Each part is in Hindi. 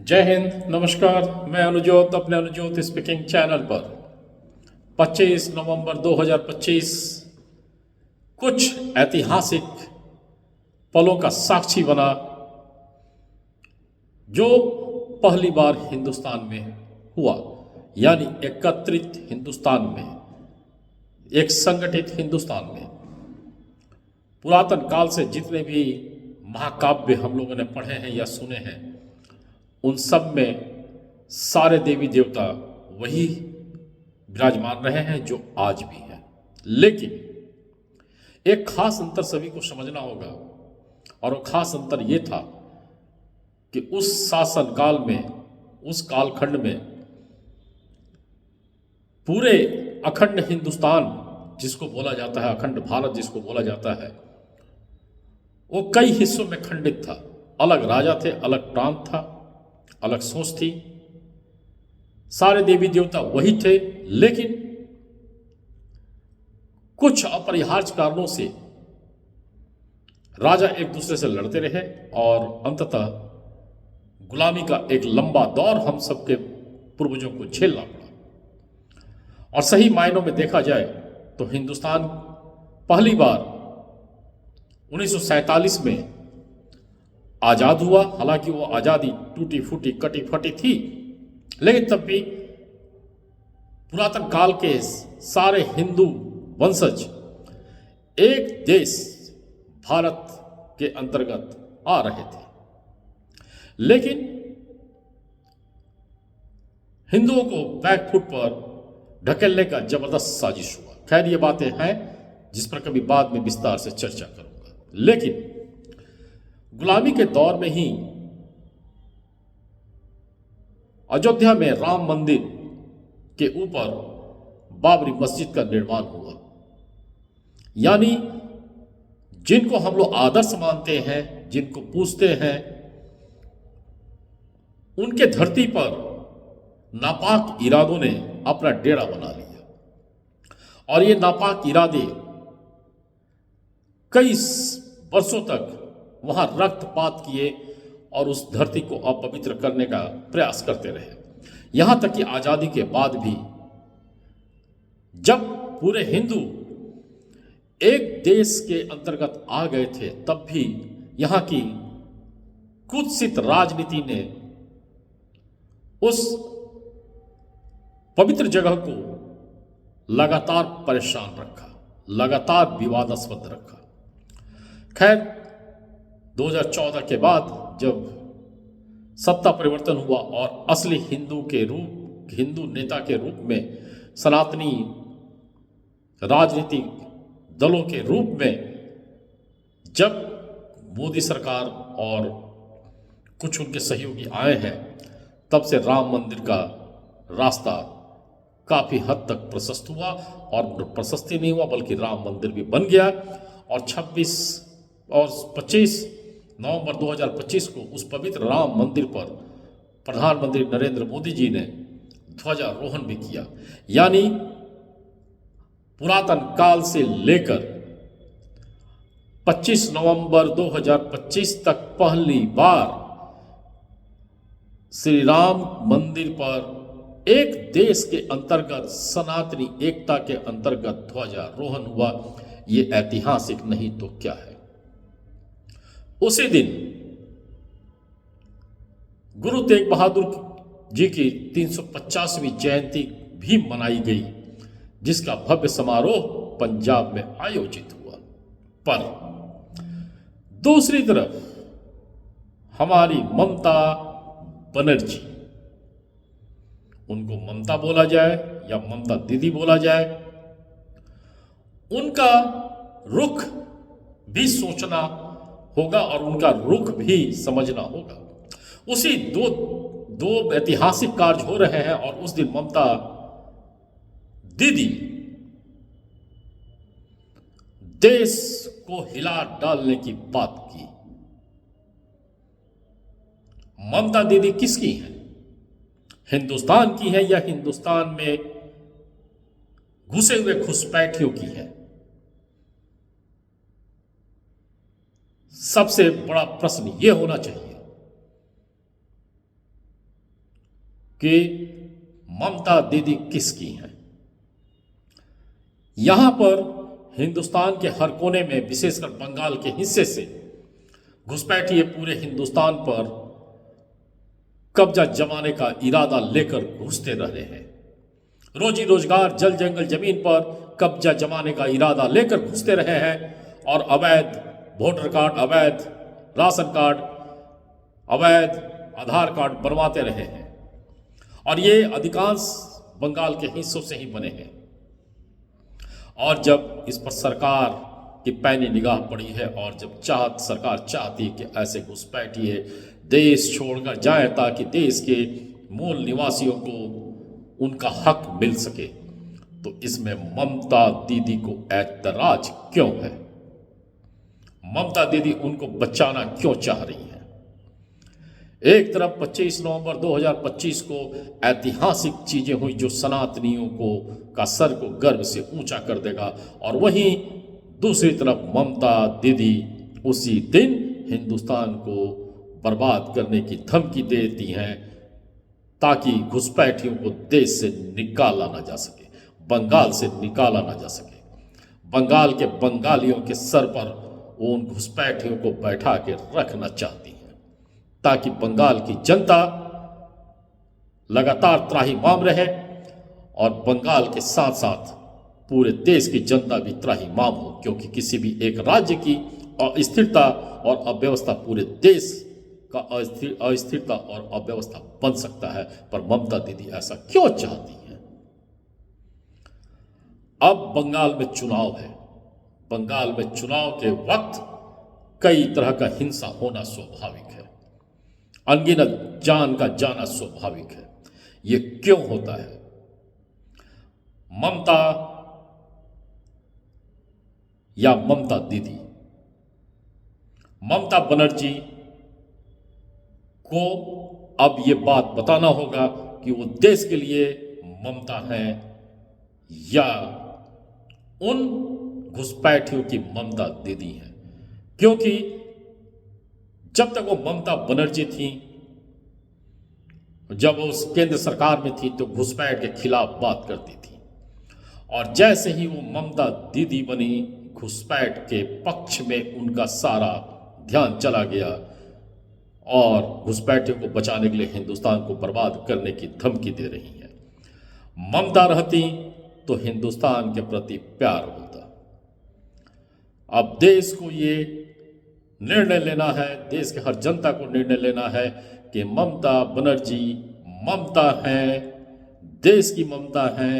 जय हिंद, नमस्कार। मैं अनुजोत अपने अनुजोत स्पीकिंग चैनल पर 25 नवंबर 2025 कुछ ऐतिहासिक पलों का साक्षी बना जो पहली बार हिंदुस्तान में हुआ, यानी एकत्रित हिंदुस्तान में, एक संगठित हिंदुस्तान में। पुरातन काल से जितने भी महाकाव्य हम लोगों ने पढ़े हैं या सुने हैं, उन सब में सारे देवी देवता वही विराजमान रहे हैं जो आज भी हैं। लेकिन एक खास अंतर सभी को समझना होगा, और वो खास अंतर ये था कि उस शासन काल में, उस कालखंड में पूरे अखंड हिंदुस्तान जिसको बोला जाता है, अखंड भारत जिसको बोला जाता है, वो कई हिस्सों में खंडित था। अलग राजा थे, अलग प्रांत था, अलग सोच थी, सारे देवी देवता वही थे। लेकिन कुछ अपरिहार्य कारणों से राजा एक दूसरे से लड़ते रहे और अंततः गुलामी का एक लंबा दौर हम सबके पूर्वजों को झेलना पड़ा। और सही मायनों में देखा जाए तो हिंदुस्तान पहली बार 1947 में आजाद हुआ। हालांकि वो आजादी टूटी फूटी कटी फटी थी, लेकिन तब भी पुरातन काल के सारे हिंदू वंशज एक देश भारत के अंतर्गत आ रहे थे। लेकिन हिंदुओं को बैकफुट पर ढकेलने का जबरदस्त साजिश हुआ। खैर, ये बातें हैं जिस पर कभी बाद में विस्तार से चर्चा करूंगा। लेकिन गुलामी के दौर में ही अयोध्या में राम मंदिर के ऊपर बाबरी मस्जिद का निर्माण हुआ। यानी जिनको हम लोग आदर्श मानते हैं, जिनको पूजते हैं, उनके धरती पर नापाक इरादों ने अपना डेरा बना लिया। और ये नापाक इरादे कई वर्षों तक वहां रक्तपात किए और उस धरती को अपवित्र करने का प्रयास करते रहे। यहां तक कि आजादी के बाद भी जब पूरे हिंदू एक देश के अंतर्गत आ गए थे, तब भी यहां की कुत्सित राजनीति ने उस पवित्र जगह को लगातार परेशान रखा, लगातार विवादास्पद रखा। खैर, 2014 के बाद जब सत्ता परिवर्तन हुआ और असली हिंदू नेता के रूप में, सनातनी राजनीतिक दलों के रूप में जब मोदी सरकार और कुछ उनके सहयोगी आए हैं, तब से राम मंदिर का रास्ता काफी हद तक प्रशस्त हुआ। और प्रशस्ति नहीं हुआ बल्कि राम मंदिर भी बन गया। और 26 और 25 नवंबर 2025 को उस पवित्र राम मंदिर पर प्रधानमंत्री नरेंद्र मोदी जी ने ध्वजारोहण भी किया। यानी पुरातन काल से लेकर 25 नवंबर 2025 तक पहली बार श्री राम मंदिर पर एक देश के अंतर्गत, सनातनी एकता के अंतर्गत ध्वजारोहण हुआ। ये ऐतिहासिक नहीं तो क्या है। उसी दिन गुरु तेग बहादुर जी की 350वीं जयंती भी मनाई गई, जिसका भव्य समारोह पंजाब में आयोजित हुआ। पर दूसरी तरफ हमारी ममता बनर्जी, उनको ममता बोला जाए या ममता दीदी बोला जाए, उनका रुख भी सोचना होगा और उनका रुख भी समझना होगा। उसी दो ऐतिहासिक कार्य हो रहे हैं और उस दिन ममता दीदी देश को हिला डालने की बात की। ममता दीदी किसकी है? हिंदुस्तान की है या हिंदुस्तान में घुसे हुए घुसपैठियों की है? सबसे बड़ा प्रश्न यह होना चाहिए। कि ममता दीदी किसकी हैं। यहां पर हिंदुस्तान के हर कोने में, विशेषकर बंगाल के हिस्से से घुसपैठिए पूरे हिंदुस्तान पर कब्जा जमाने का इरादा लेकर घुसते रह रहे हैं। रोजी रोजगार, जल जंगल जमीन पर कब्जा जमाने का इरादा लेकर घुसते रहे हैं और अवैध वोटर कार्ड, अवैध राशन कार्ड, अवैध आधार कार्ड बनवाते रहे हैं। और ये अधिकांश बंगाल के हिस्सों से ही बने हैं। और जब इस पर सरकार की पैनी निगाह पड़ी है और जब सरकार चाहती है कि ऐसे घुसपैठिए देश छोड़कर जाए ताकि देश के मूल निवासियों को उनका हक मिल सके, तो इसमें ममता दीदी को ऐतराज क्यों है? ममता दीदी उनको बचाना क्यों चाह रही है? एक तरफ 25 नवंबर 2025 को ऐतिहासिक चीजें हुई जो सनातनियों का सर को गर्व से ऊंचा कर देगा, और वहीं दूसरी तरफ ममता दीदी उसी दिन हिंदुस्तान को बर्बाद करने की धमकी देती हैं ताकि घुसपैठियों को देश से निकाला ना जा सके, बंगाल से निकाला ना जा सके। बंगाल के बंगालियों के सर पर वो उन घुसपैठियों को बैठा के रखना चाहती हैं ताकि बंगाल की जनता लगातार त्राहिमाम रहे और बंगाल के साथ साथ पूरे देश की जनता भी त्राहिमाम हो, क्योंकि किसी भी एक राज्य की अस्थिरता और अव्यवस्था पूरे देश का अस्थिरता और अव्यवस्था बन सकता है। पर ममता दीदी ऐसा क्यों चाहती हैं? अब बंगाल में चुनाव है। बंगाल में चुनाव के वक्त कई तरह का हिंसा होना स्वाभाविक है, अनगिनत जान का जाना स्वाभाविक है। ये क्यों होता है? ममता या ममता दीदी, ममता बनर्जी को अब ये बात बताना होगा कि वो देश के लिए ममता है या उन घुसपैठियों की ममता दीदी है। क्योंकि जब तक वो ममता बनर्जी थी, जब वो उस केंद्र सरकार में थी, तो घुसपैठ के खिलाफ बात करती थी, और जैसे ही वो ममता दीदी बनी, घुसपैठ के पक्ष में उनका सारा ध्यान चला गया और घुसपैठियों को बचाने के लिए हिंदुस्तान को बर्बाद करने की धमकी दे रही है। ममता रहती तो हिंदुस्तान के प्रति प्यार होता। अब देश को ये निर्णय लेना है, देश के हर जनता को निर्णय लेना है कि ममता बनर्जी ममता है, देश की ममता है,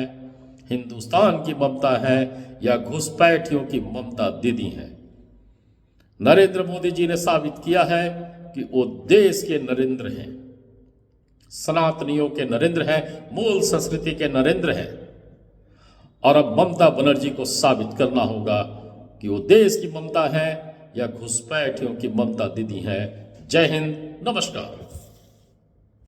हिंदुस्तान की ममता है, या घुसपैठियों की ममता दीदी है। नरेंद्र मोदी जी ने साबित किया है कि वो देश के नरेंद्र हैं, सनातनियों के नरेंद्र हैं, मूल संस्कृति के नरेंद्र हैं। और अब ममता बनर्जी को साबित करना होगा कि वो देश की ममता है या घुसपैठियों की ममता दीदी है। जय हिंद, नमस्कार।